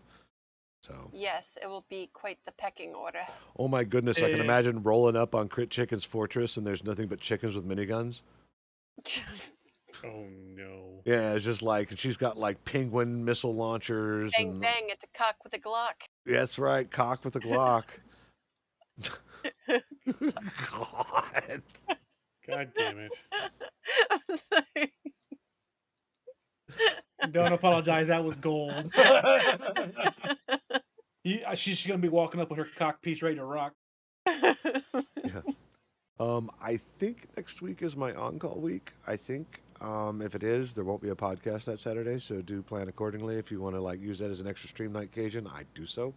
So, Yes, it will be quite the pecking order. oh my goodness, I can Yes. imagine rolling up on Crit Chicken's fortress and there's nothing but chickens with miniguns. Oh no. Yeah, it's just like she's got like penguin missile launchers Bang, and bang, it's a cock with a Glock. that's right, cock with a Glock. Sorry. God. God damn it. I'm sorry. Don't apologize. That was gold. She's gonna be walking up with her cock piece ready to rock. Yeah. I think next week is my on-call week. I think if it is, there won't be a podcast that Saturday, so do plan accordingly. If you want to like use that as an extra stream night, Cajun, I do so.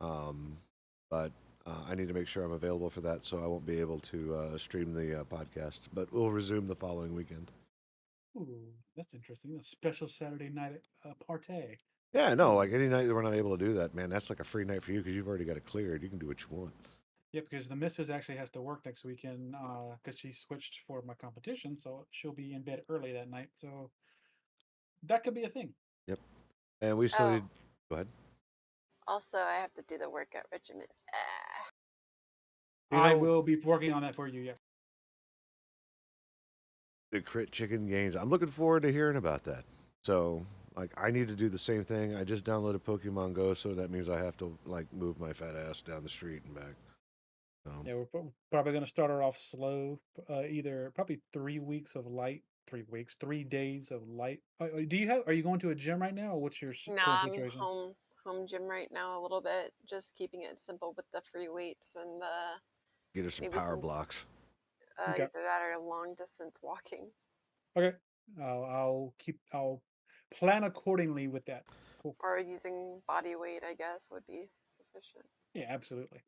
But I need to make sure I'm available for that, so I won't be able to stream the podcast. But we'll resume the following weekend. Ooh, that's interesting. A special Saturday night party. Yeah, no, like any night that we're not able to do that, man, that's like a free night for you because you've already got it cleared. You can do what you want. Yeah, because the missus actually has to work next weekend because she switched for my competition, so she'll be in bed early that night. So that could be a thing. Yep. And we still Oh. need. Go ahead. Also, I have to do the workout regimen. You I know- will be working on that for you. Yeah. The crit chicken games. I'm looking forward to hearing about that. So, like, I need to do the same thing. I just downloaded Pokemon Go, so that means I have to like move my fat ass down the street and back. Yeah, we're probably going to start her off slow. Either probably 3 weeks of light, 3 weeks, 3 days of light. Do you have? Are you going to a gym right now, or what's your No, current I'm situation? home home gym right now a little bit, just keeping it simple with the free weights and the Get her some maybe power some blocks. Okay. either that or long distance walking. Okay. I'll plan accordingly with that. Cool. Or using body weight, I guess, would be sufficient. Yeah, absolutely.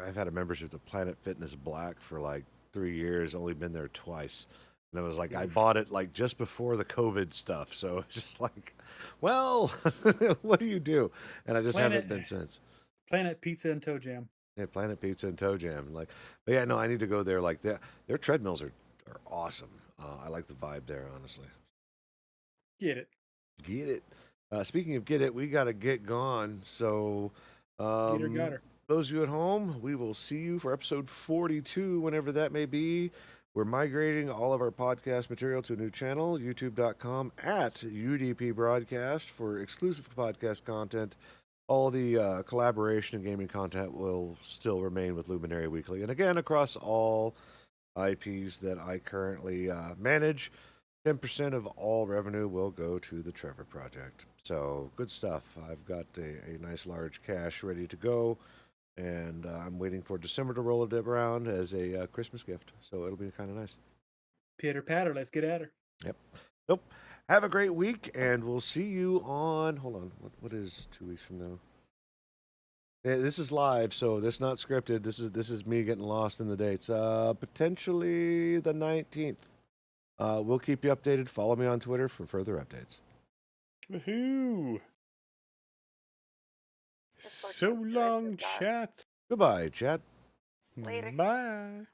I've had a membership to Planet Fitness Black for like 3 years. Only been there twice, and I was like, I Oof. bought it like just before the COVID stuff. So it's just like, well, what do you do? And I just haven't been since. Planet Pizza and Toe Jam. Yeah, Planet Pizza and Toe Jam. Like, but yeah, no, I need to go there. Like, their treadmills are awesome. I like the vibe there, honestly. Get it. Get it. Speaking of get it, we got to get gone. So, Get her, got her. those of you at home, we will see you for episode 42, whenever that may be. We're migrating all of our podcast material to a new channel, youtube.com @UDP Broadcast for exclusive podcast content. All the collaboration and gaming content will still remain with Luminari Weekly. And again, across all IPs that I currently manage, 10% of all revenue will go to the Trevor Project. So good stuff. I've got a nice large cache ready to go, and I'm waiting for December to roll it around as a Christmas gift. So it'll be kind of nice. Pitter patter. Let's get at her. Yep. Nope. Have a great week, and we'll see you on. Hold on. What is 2 weeks from now? Yeah, this is live, so this is not scripted. This is me getting lost in the dates. Potentially the 19th. We'll keep you updated. Follow me on Twitter for further updates. Woohoo! Just like So the rest of long, that. chat. Goodbye, chat. Later. Bye.